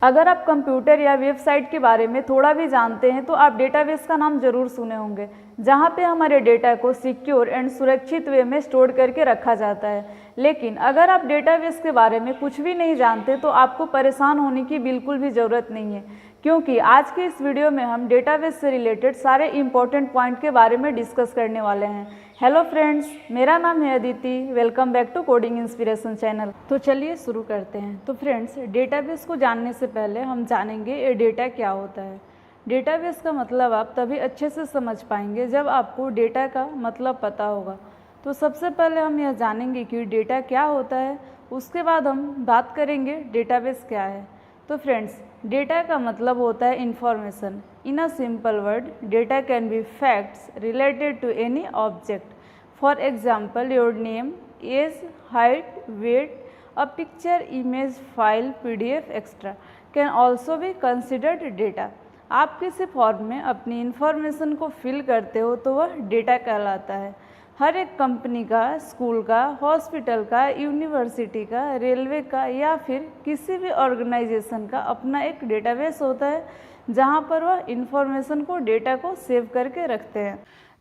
अगर आप कंप्यूटर या वेबसाइट के बारे में थोड़ा भी जानते हैं तो आप डेटाबेस का नाम जरूर सुने होंगे, जहां पे हमारे डेटा को सिक्योर एंड सुरक्षित वे में स्टोर करके रखा जाता है। लेकिन अगर आप डेटाबेस के बारे में कुछ भी नहीं जानते तो आपको परेशान होने की बिल्कुल भी ज़रूरत नहीं है, क्योंकि आज के इस वीडियो में हम डेटाबेस से रिलेटेड सारे इंपॉर्टेंट पॉइंट के बारे में डिस्कस करने वाले हैं। हेलो फ्रेंड्स, मेरा नाम है Aditi. Welcome back to coding inspiration channel. तो चलिए शुरू करते हैं। तो फ्रेंड्स, डेटाबेस को जानने से पहले हम जानेंगे ये डेटा क्या होता है। डेटाबेस का मतलब आप तभी अच्छे से समझ पाएंगे जब आपको डेटा का मतलब पता होगा। तो सबसे पहले हम यह जानेंगे कि डेटा क्या होता है, उसके बाद हम बात करेंगे डेटाबेस क्या है। तो फ्रेंड्स, डेटा का मतलब होता है information. In a simple word, data can be facts related to any object. For example, your name, age, height, weight, a picture, image, file, PDF extra can also be considered data. आप किसी form में अपनी information को fill करते हो तो वह data कहलाता है। हर एक कंपनी का, स्कूल का, हॉस्पिटल का, यूनिवर्सिटी का, रेलवे का या फिर किसी भी ऑर्गेनाइजेशन का अपना एक डेटाबेस होता है, जहां पर वह इंफॉर्मेशन को, डेटा को सेव करके रखते हैं।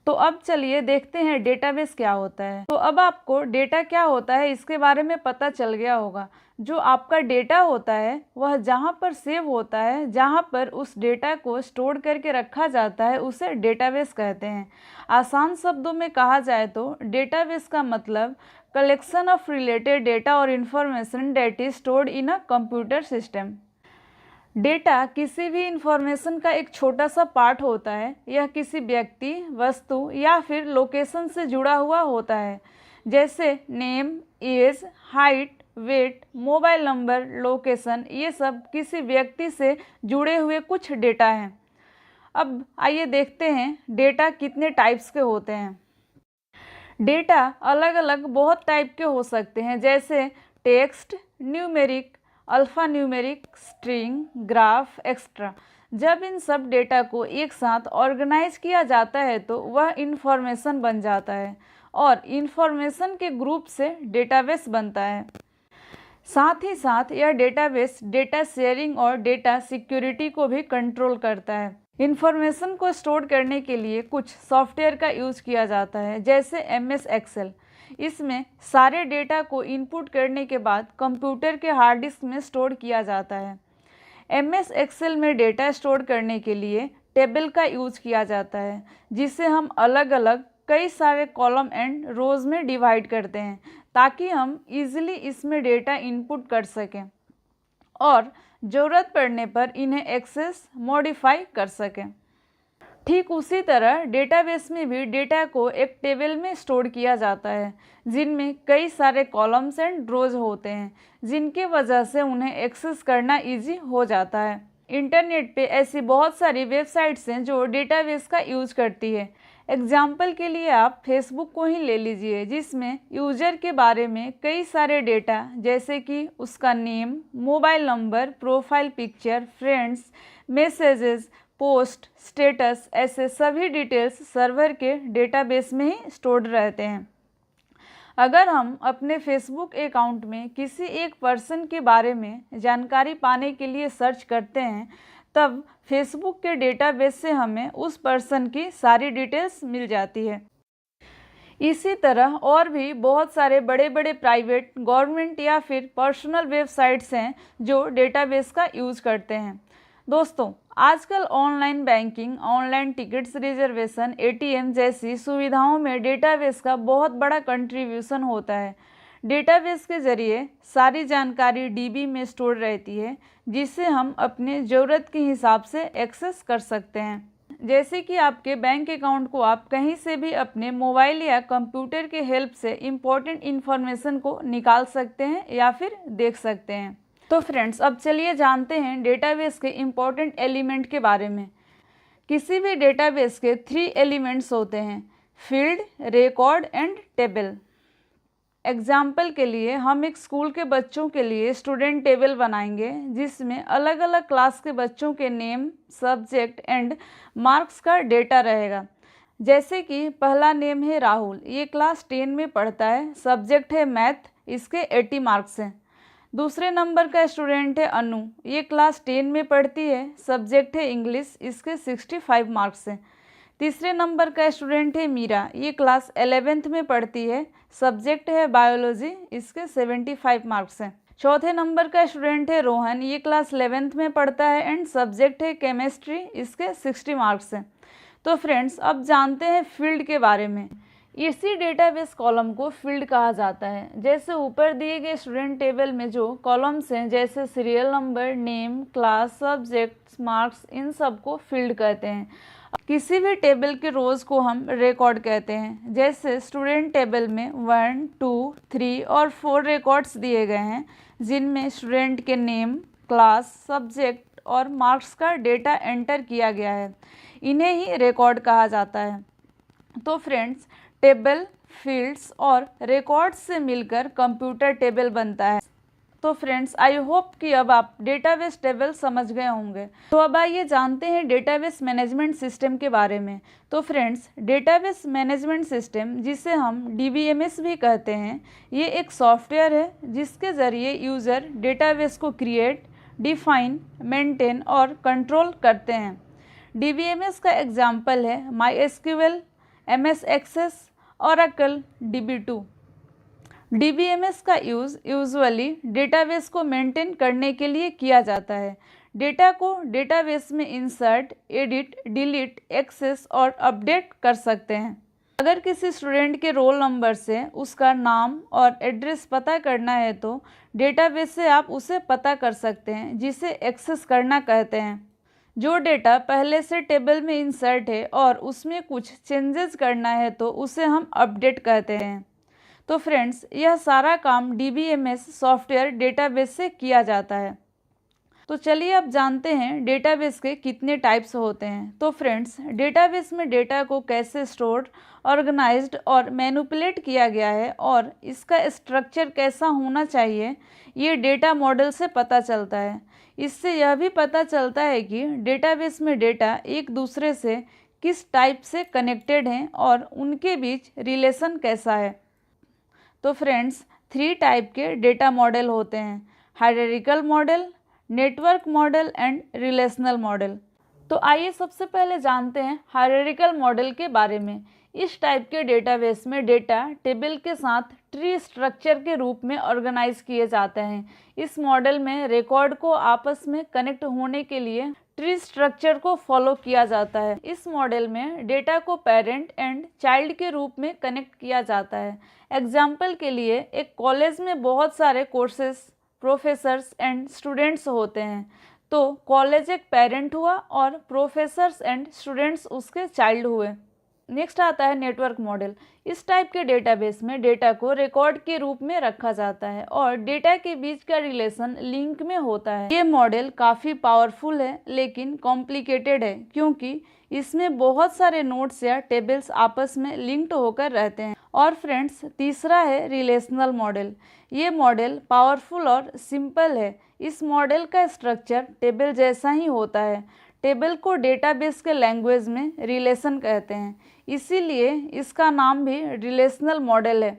तो अब चलिए देखते हैं डेटाबेस क्या होता है। तो अब आपको डेटा क्या होता है इसके बारे में पता चल गया होगा। जो आपका डेटा होता है वह जहाँ पर सेव होता है, जहाँ पर उस डेटा को स्टोर करके रखा जाता है, उसे डेटाबेस कहते हैं। आसान शब्दों में कहा जाए तो डेटाबेस का मतलब कलेक्शन ऑफ रिलेटेड डेटा और information that is stored in a computer system. Data किसी भी इंफॉर्मेशन का एक छोटा सा पार्ट होता है। यह किसी व्यक्ति, वस्तु या फिर लोकेशन से जुड़ा हुआ होता है, जैसे name, age, height, weight, mobile number, location. ये सब किसी व्यक्ति से जुड़े हुए कुछ डेटा हैं। अब आइए देखते हैं डेटा कितने टाइप्स के होते हैं। डेटा अलग अलग बहुत टाइप के हो सकते हैं, जैसे text, numeric, alpha numeric, string, graph extra. जब इन सब डेटा को एक साथ ऑर्गेनाइज किया जाता है तो वह इंफॉर्मेशन बन जाता है, और इंफॉर्मेशन के ग्रुप से डेटाबेस बनता है। साथ ही साथ यह डेटाबेस डेटा शेयरिंग और डेटा सिक्योरिटी को भी कंट्रोल करता है। इंफॉर्मेशन को स्टोर करने के लिए कुछ सॉफ्टवेयर का यूज किया जाता है, जैसे MS एक्सेल। इसमें सारे डेटा को इनपुट करने के बाद कंप्यूटर के हार्ड डिस्क में स्टोर किया जाता है। MS एक्सेल में डेटा स्टोर करने के लिए टेबल का यूज किया जाता है, जिसे हम अलग अलग कई सारे कॉलम एंड रोज में डिवाइड करते हैं, ताकि हम इजीली इसमें डेटा इनपुट कर सकें और ज़रूरत पड़ने पर इन्हें एक्सेस, मॉडिफाई कर सकें। ठीक उसी तरह डेटाबेस में भी डेटा को एक टेबल में स्टोर किया जाता है, जिनमें कई सारे कॉलम्स एंड रोज होते हैं, जिनके वजह से उन्हें एक्सेस करना इजी हो जाता है। इंटरनेट पे ऐसी बहुत सारी वेबसाइट्स हैं जो डेटाबेस का यूज करती है। एग्जाम्पल के लिए आप फेसबुक को ही ले लीजिए, जिसमें यूजर के बारे में कई सारे डेटा, जैसे कि उसका name, mobile number, profile picture, friends, messages, post, status, ऐसे सभी डिटेल्स सर्वर के डेटाबेस में ही स्टोर्ड रहते हैं। अगर हम अपने फेसबुक अकाउंट में किसी एक पर्सन के बारे में जानकारी पाने के लिए सर्च करते हैं, तब फेसबुक के डेटाबेस से हमें उस पर्सन की सारी डिटेल्स मिल जाती है। इसी तरह और भी बहुत सारे बड़े बड़े प्राइवेट, गवर्नमेंट या फिर पर्सनल वेबसाइट्स हैं जो डेटाबेस का यूज करते हैं। दोस्तों, आजकल online banking, online tickets reservation, ATM जैसी सुविधाओं में डेटाबेस का बहुत बड़ा कंट्रीब्यूशन होता है। डेटाबेस के जरिए सारी जानकारी DB में स्टोर रहती है, जिसे हम अपने ज़रूरत के हिसाब से एक्सेस कर सकते हैं। जैसे कि आपके बैंक अकाउंट को आप कहीं से भी अपने मोबाइल या कंप्यूटर के हेल्प से इम्पोर्टेंट इन्फॉर्मेशन को निकाल सकते हैं या फिर देख सकते हैं। तो फ्रेंड्स, अब चलिए जानते हैं डेटाबेस के इम्पोर्टेंट एलिमेंट के बारे में। किसी भी डेटाबेस के 3 एलिमेंट्स होते हैं: field, record and table. Example के लिए हम एक स्कूल के बच्चों के लिए स्टूडेंट टेबल बनाएंगे, जिसमें अलग अलग क्लास के बच्चों के नेम, सब्जेक्ट एंड मार्क्स का डेटा रहेगा। जैसे कि पहला नेम है राहुल, ये क्लास 10 में पढ़ता है, सब्जेक्ट है मैथ, इसके 80 मार्क्स हैं। दूसरे नंबर का स्टूडेंट है अनु, ये क्लास 10 में पढ़ती है, सब्जेक्ट है इंग्लिश, इसके 65 मार्क्स हैं। तीसरे नंबर का स्टूडेंट है मीरा, ये क्लास 11th में पढ़ती है, सब्जेक्ट है बायोलॉजी, इसके 75 मार्क्स हैं। चौथे नंबर का स्टूडेंट है रोहन, ये क्लास 11th में पढ़ता है एंड सब्जेक्ट है केमिस्ट्री, इसके 60 मार्क्स हैं। तो फ्रेंड्स, अब जानते हैं फील्ड के बारे में। इसी डेटाबेस कॉलम को फील्ड कहा जाता है। जैसे ऊपर दिए गए स्टूडेंट टेबल में जो कॉलम्स हैं, जैसे serial number, name, class, subject, marks, इन सब को फील्ड कहते हैं। किसी भी टेबल के रोज़ को हम रिकॉर्ड कहते हैं। जैसे स्टूडेंट टेबल में 1, 2, 3 और 4 रिकॉर्ड्स दिए गए हैं, जिनमें स्टूडेंट के नेम, क्लास, सब्जेक्ट और मार्क्स का डेटा एंटर किया गया है। इन्हें ही रिकॉर्ड कहा जाता है। तो फ्रेंड्स, टेबल, फील्ड्स और रिकॉर्ड्स से मिलकर कंप्यूटर टेबल बनता है। तो फ्रेंड्स, आई होप कि अब आप डेटाबेस टेबल समझ गए होंगे। तो अब आइए जानते हैं डेटाबेस मैनेजमेंट सिस्टम के बारे में। तो फ्रेंड्स, डेटाबेस मैनेजमेंट सिस्टम, जिसे हम DBMS भी कहते हैं, ये एक सॉफ्टवेयर है जिसके ज़रिए यूज़र डेटाबेस को क्रिएट, डिफाइन, मेंटेन और कंट्रोल करते हैं। DBMS का एग्जाम्पल है MySQL, MS Access, Oracle, DB2। DBMS का यूजुअली डेटाबेस को मेंटेन करने के लिए किया जाता है। डेटा को डेटाबेस में इंसर्ट, एडिट, डिलीट, एक्सेस और अपडेट कर सकते हैं। अगर किसी स्टूडेंट के रोल नंबर से उसका नाम और एड्रेस पता करना है तो डेटाबेस से आप उसे पता कर सकते हैं, जिसे एक्सेस करना कहते हैं। जो डेटा पहले से टेबल में इंसर्ट है और उसमें कुछ चेंजेस करना है तो उसे हम अपडेट कहते हैं। तो फ्रेंड्स, यह सारा काम DBMS सॉफ्टवेयर डेटाबेस से किया जाता है। तो चलिए अब जानते हैं डेटाबेस के कितने टाइप्स होते हैं। तो फ्रेंड्स, डेटाबेस में डेटा को कैसे स्टोर, ऑर्गेनाइज्ड और मैनिपुलेट किया गया है और इसका स्ट्रक्चर कैसा होना चाहिए, ये डेटा मॉडल से पता चलता है। इससे यह भी पता चलता है कि डेटाबेस में डेटा एक दूसरे से किस टाइप से कनेक्टेड हैं और उनके बीच रिलेशन कैसा है। तो फ्रेंड्स, 3 टाइप के डेटा मॉडल होते हैं: hierarchical model, network model and relational model. तो आइए सबसे पहले जानते हैं हायरार्किकल मॉडल के बारे में। इस टाइप के डेटाबेस में डेटा टेबल के साथ ट्री स्ट्रक्चर के रूप में ऑर्गेनाइज किए जाते हैं। इस मॉडल में रिकॉर्ड को आपस में कनेक्ट होने के लिए ट्री स्ट्रक्चर को फॉलो किया जाता है। इस मॉडल में डेटा को पेरेंट एंड चाइल्ड के रूप में कनेक्ट किया जाता है। एग्जाम्पल के लिए, एक कॉलेज में बहुत सारे कोर्सेज, प्रोफेसर्स एंड स्टूडेंट्स होते हैं, तो कॉलेज एक पेरेंट हुआ और प्रोफेसर्स एंड स्टूडेंट्स उसके चाइल्ड हुए। नेक्स्ट आता है नेटवर्क मॉडल। इस टाइप के डेटाबेस में डेटा को रिकॉर्ड के रूप में रखा जाता है और डेटा के बीच का रिलेशन लिंक में होता है। ये मॉडल काफ़ी पावरफुल है लेकिन कॉम्प्लिकेटेड है, क्योंकि इसमें बहुत सारे नोड्स या टेबल्स आपस में लिंक्ड होकर रहते हैं। और फ्रेंड्स, तीसरा है रिलेशनल मॉडल। ये मॉडल पावरफुल और सिंपल है। इस मॉडल का स्ट्रक्चर टेबल जैसा ही होता है। टेबल को डेटाबेस के लैंग्वेज में रिलेशन कहते हैं, इसीलिए इसका नाम भी रिलेशनल मॉडल है।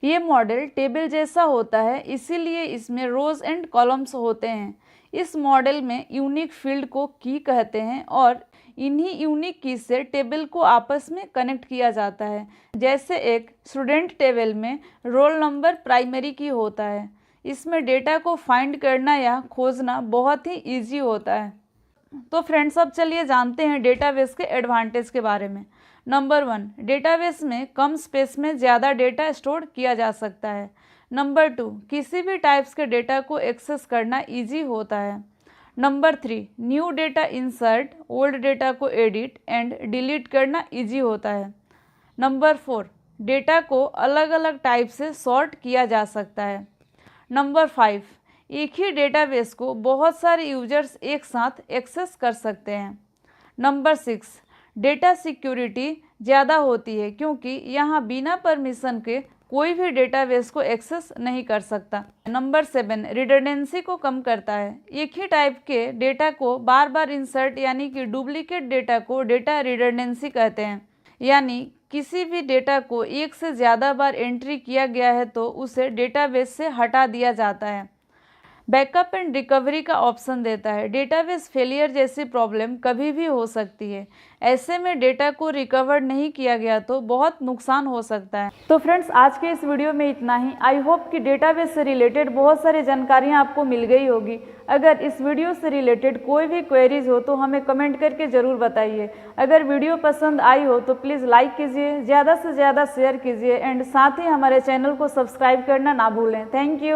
ये मॉडल टेबल जैसा होता है, इसीलिए इसमें रोज एंड कॉलम्स होते हैं। इस मॉडल में यूनिक फील्ड को की कहते हैं और इन्हीं यूनिक की से टेबल को आपस में कनेक्ट किया जाता है। जैसे एक स्टूडेंट टेबल में रोल नंबर प्राइमरी की होता है। इसमें डेटा को फाइंड करना या खोजना बहुत ही ईजी होता है। तो फ्रेंड्स, अब चलिए जानते हैं डेटाबेस के एडवांटेज के बारे में। नंबर 1, डेटाबेस में कम स्पेस में ज़्यादा डेटा स्टोर किया जा सकता है। नंबर 2, किसी भी टाइप्स के डेटा को एक्सेस करना इजी होता है। Number 3, new data insert, old data को एडिट एंड डिलीट करना इजी होता है। नंबर 4, डेटा को अलग अलग टाइप से सॉर्ट किया जा सकता है। नंबर 5, एक ही डेटाबेस को बहुत सारे यूजर्स एक साथ एक्सेस कर सकते हैं। नंबर 6, डेटा सिक्योरिटी ज़्यादा होती है, क्योंकि यहाँ बिना परमिशन के कोई भी डेटाबेस को एक्सेस नहीं कर सकता। नंबर 7, रिडंडेंसी को कम करता है। एक ही टाइप के डेटा को बार बार इंसर्ट यानी कि डुप्लीकेट डेटा को डेटा रिडंडेंसी कहते हैं। यानी किसी भी डेटा को एक से ज़्यादा बार एंट्री किया गया है तो उसे डेटाबेस से हटा दिया जाता है। बैकअप एंड रिकवरी का ऑप्शन देता है। डेटाबेस फेलियर जैसी प्रॉब्लम कभी भी हो सकती है। ऐसे में डेटा को रिकवर नहीं किया गया तो बहुत नुकसान हो सकता है। तो फ्रेंड्स, आज के इस वीडियो में इतना ही। आई होप कि डेटाबेस से रिलेटेड बहुत सारी जानकारियाँ आपको मिल गई होगी। अगर इस वीडियो से रिलेटेड कोई भी क्वेरीज हो तो हमें कमेंट करके ज़रूर बताइए। अगर वीडियो पसंद आई हो तो प्लीज़ लाइक कीजिए, ज़्यादा से ज़्यादा शेयर कीजिए एंड साथ ही हमारे चैनल को सब्सक्राइब करना ना भूलें। Thank you.